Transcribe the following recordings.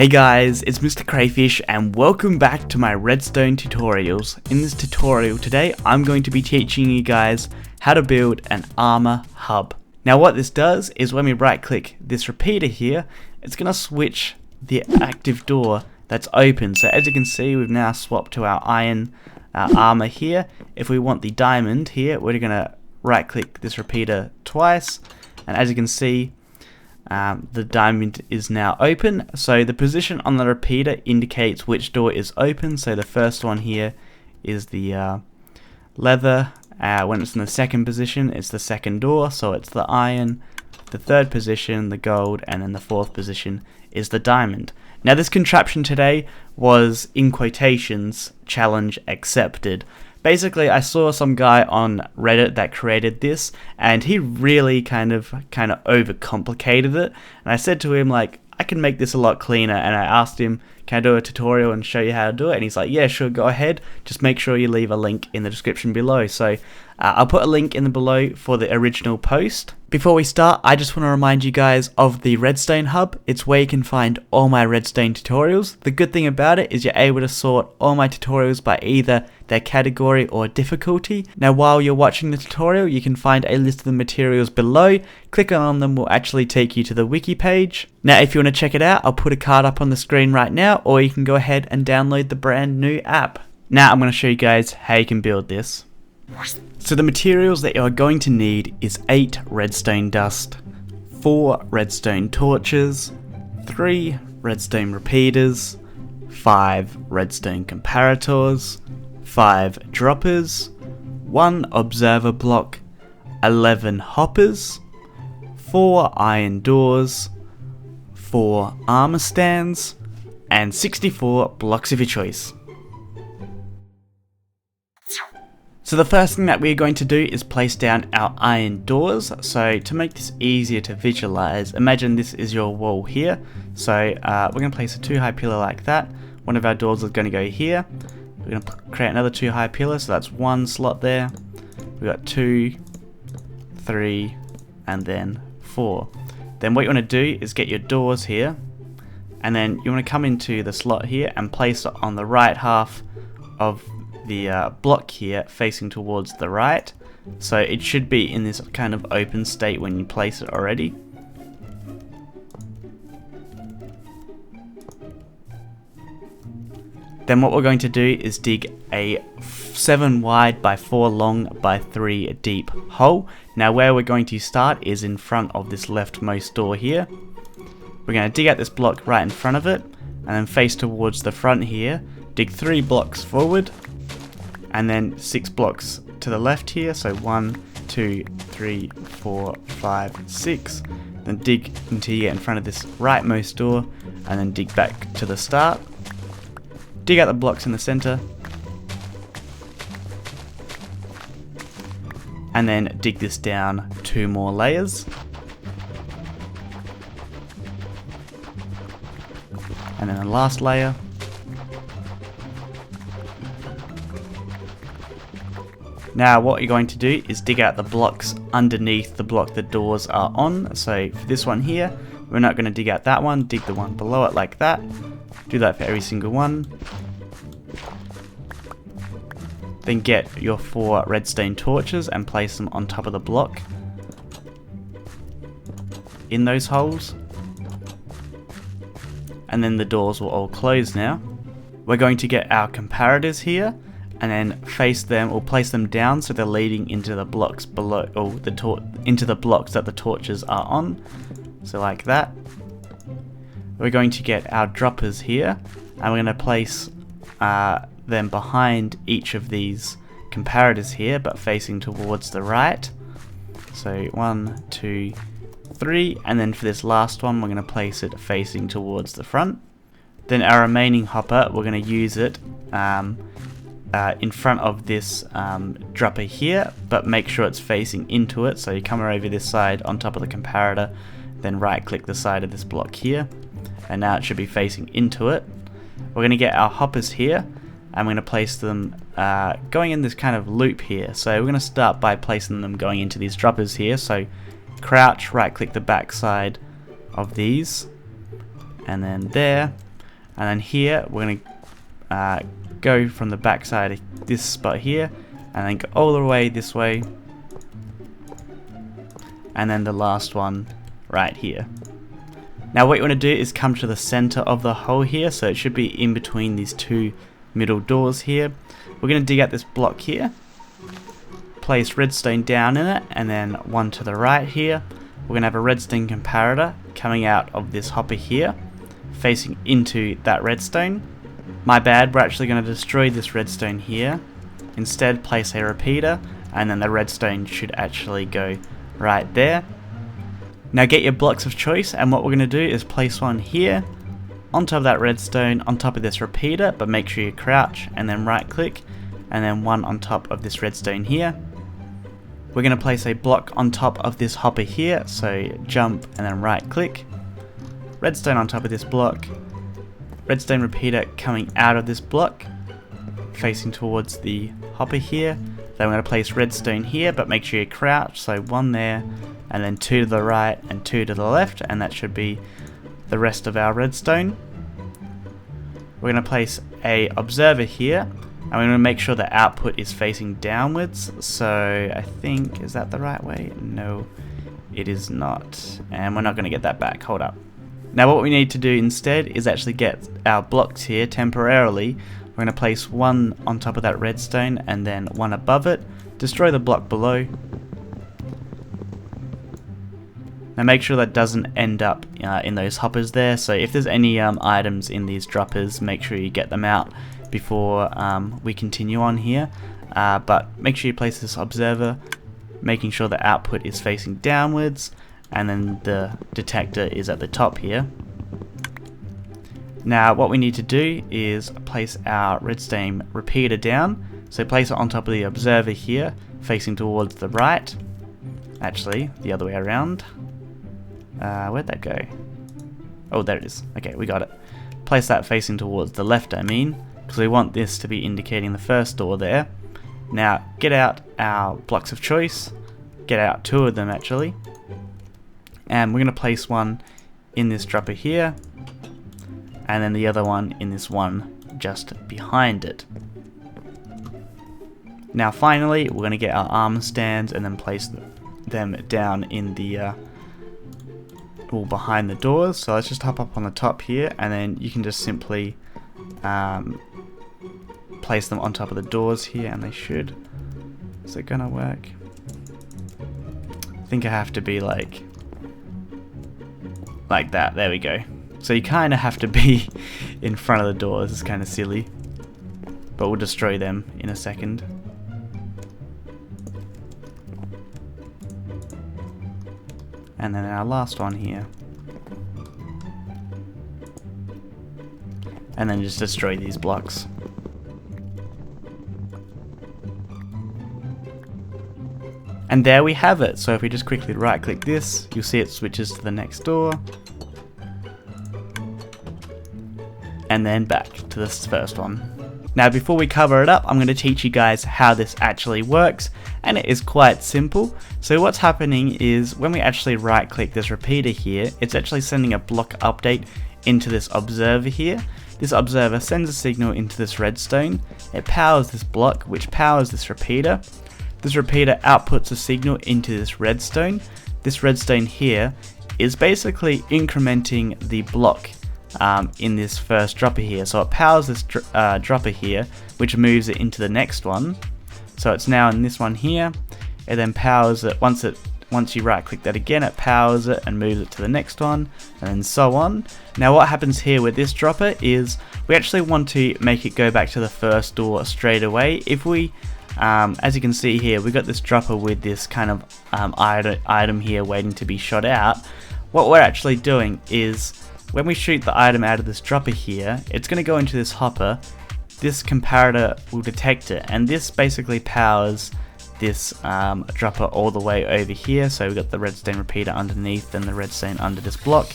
Hey guys, it's MrCrayfish and welcome back to my redstone tutorials. In this tutorial today, I'm going to be teaching you guys how to build an Armour hub. Now what this does is when we right click this repeater here, it's going to switch the active door that's open. So as you can see, we've now swapped to our iron armor here. If we want the diamond here, we're going to right click this repeater twice, and as you can see, the diamond is now open. So the position on the repeater indicates which door is open. So the first one here is the leather. When it's in the second position, it's the second door, so it's the iron. The third position, the gold, and then the fourth position is the diamond. Now this contraption today was, in quotations, challenge accepted. Basically, I saw some guy on Reddit that created this, and he really kind of overcomplicated it. And I said to him, like, I can make this a lot cleaner. And I asked him, can I do a tutorial and show you how to do it? And he's like, yeah, sure, go ahead. Just make sure you leave a link in the description below. So I'll put a link in the below for the original post. Before we start, I just want to remind you guys of the Redstone Hub. It's where you can find all my redstone tutorials. The good thing about it is you're able to sort all my tutorials by either their category or difficulty. Now while you're watching the tutorial, you can find a list of the materials below. Clicking on them will actually take you to the wiki page. Now if you want to check it out, I'll put a card up on the screen right now, or you can go ahead and download the brand new app. Now I'm going to show you guys how you can build this. So the materials that you're going to need is 8 redstone dust, 4 redstone torches, 3 redstone repeaters, 5 redstone comparators, 5 droppers, 1 observer block, 11 hoppers, 4 iron doors, 4 armor stands, and 64 blocks of your choice. So the first thing that we're going to do is place down our iron doors. So to make this easier to visualize, imagine this is your wall here. So we're going to place a 2 high pillar like that. One of our doors is going to go here. We're going to create another 2 high pillar, so that's 1 slot there. We've got 2, 3, and then 4. Then what you want to do is get your doors here, and then you want to come into the slot here and place it on the right half of the block here, facing towards the right. So it should be in this kind of open state when you place it already. Then what we're going to do is dig a 7 wide by 4 long by 3 deep hole. Now where we're going to start is in front of this leftmost door here. We're going to dig out this block right in front of it, and then face towards the front here, dig 3 blocks forward, and then 6 blocks to the left here, so 1, 2, 3, 4, 5, 6. Then dig until you get in front of this rightmost door, and then dig back to the start. Dig out the blocks in the center, and then dig this down 2 more layers. And then the last layer. Now what you're going to do is dig out the blocks underneath the block the doors are on. So for this one here, we're not going to dig out that one, dig the one below it like that. Do that for every single one. Then get your 4 redstone torches and place them on top of the block in those holes. And then the doors will all close now. We're going to get our comparators here, and then face them or place them down so they're leading into the blocks below, or into the blocks that the torches are on. So like that. We're going to get our droppers here, and we're going to place them behind each of these comparators here, but facing towards the right. So 1, 2, 3, and then for this last one, we're going to place it facing towards the front. Then our remaining hopper, we're going to use it in front of this dropper here, but make sure it's facing into it. So you come over this side on top of the comparator, then right click the side of this block here, and now it should be facing into it. We're going to get our hoppers here, and we're going to place them going in this kind of loop here. So we're going to start by placing them going into these droppers here. So crouch, right click the back side of these, and then there, and then here we're going to go from the back side of this spot here, and then go all the way this way, and then the last one right here. Now what you want to do is come to the center of the hole here, so it should be in between these two middle doors here. We're going to dig out this block here, place redstone down in it, and then one to the right here. We're going to have a redstone comparator coming out of this hopper here, facing into that redstone. My bad, we're actually going to destroy this redstone here. Instead, place a repeater, and then the redstone should actually go right there. Now get your blocks of choice, and what we're going to do is place one here on top of that redstone, on top of this repeater, but make sure you crouch and then right click, and then one on top of this redstone here. We're going to place a block on top of this hopper here, so jump and then right click, redstone on top of this block, redstone repeater coming out of this block, facing towards the hopper here. Then we're going to place redstone here, but make sure you crouch, so one there, and then two to the right and two to the left, and that should be the rest of our redstone. We're going to place a observer here, and we're going to make sure the output is facing downwards. So I think, is that the right way? No, it is not, and we're not going to get that back. Hold up. Now what we need to do instead is actually get our blocks here temporarily. We're going to place one on top of that redstone and then one above it. Destroy the block below. Now make sure that doesn't end up in those hoppers there. So if there's any items in these droppers, make sure you get them out before we continue on here. But make sure you place this observer, making sure the output is facing downwards, and then the detector is at the top here. Now what we need to do is place our redstone repeater down. So place it on top of the observer here, facing towards the right. Actually, the other way around. Where'd that go? Oh, there it is. Okay, we got it. Place that facing towards the left, I mean, because we want this to be indicating the first door there. Now get out our blocks of choice. Get out two of them actually. And we're going to place one in this dropper here, and then the other one in this one just behind it. Now finally, we're going to get our armor stands and then place them down in the behind the doors. So let's just hop up on the top here, and then you can just simply place them on top of the doors here, and they should. Is it gonna work? I think I have to be like that. There we go. So you kind of have to be in front of the doors. It's kind of silly, but we'll destroy them in a second. And then our last one here. And then just destroy these blocks. And there we have it. So if we just quickly right click this, you'll see it switches to the next door. And then back to this first one. Now before we cover it up, I'm going to teach you guys how this actually works, and it is quite simple. So what's happening is when we actually right click this repeater here, it's actually sending a block update into this observer here. This observer sends a signal into this redstone. It powers this block, which powers this repeater. This repeater outputs a signal into this redstone. This redstone here is basically incrementing the block in this first dropper here. So it powers this dropper here, which moves it into the next one. So it's now in this one here. It then powers it once you right click that again, it powers it and moves it to the next one, and so on. Now what happens here with this dropper is we actually want to make it go back to the first door straight away. If we as you can see here, we got this dropper with this kind of item here waiting to be shot out. What we're actually doing is when we shoot the item out of this dropper here, it's going to go into this hopper. This comparator will detect it, and this basically powers this dropper all the way over here. So we've got the redstone repeater underneath and the redstone under this block.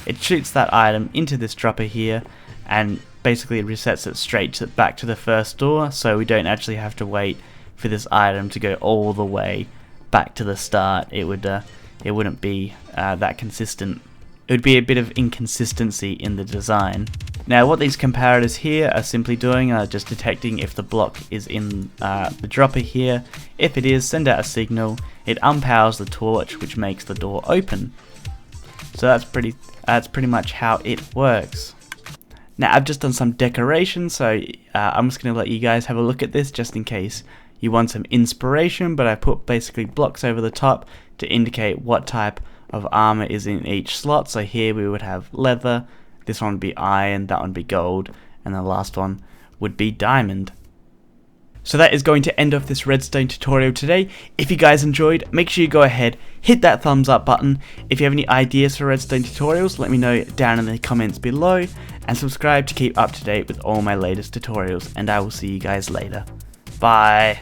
It shoots that item into this dropper here and basically resets it straight back to the first door, so we don't actually have to wait for this item to go all the way back to the start. It wouldn't be that consistent. It would be a bit of inconsistency in the design. Now what these comparators here are simply doing are just detecting if the block is in the dropper here. If it is, send out a signal, it unpowers the torch, which makes the door open. So that's pretty much how it works. Now I've just done some decoration, so I'm just going to let you guys have a look at this just in case you want some inspiration, but I put basically blocks over the top to indicate what type of armor is in each slot. So here we would have leather, this one would be iron, that one would be gold, and the last one would be diamond. So that is going to end off this redstone tutorial today. If you guys enjoyed, make sure you go ahead, hit that thumbs up button. If you have any ideas for redstone tutorials, let me know down in the comments below, and subscribe to keep up to date with all my latest tutorials, and I will see you guys later. Bye.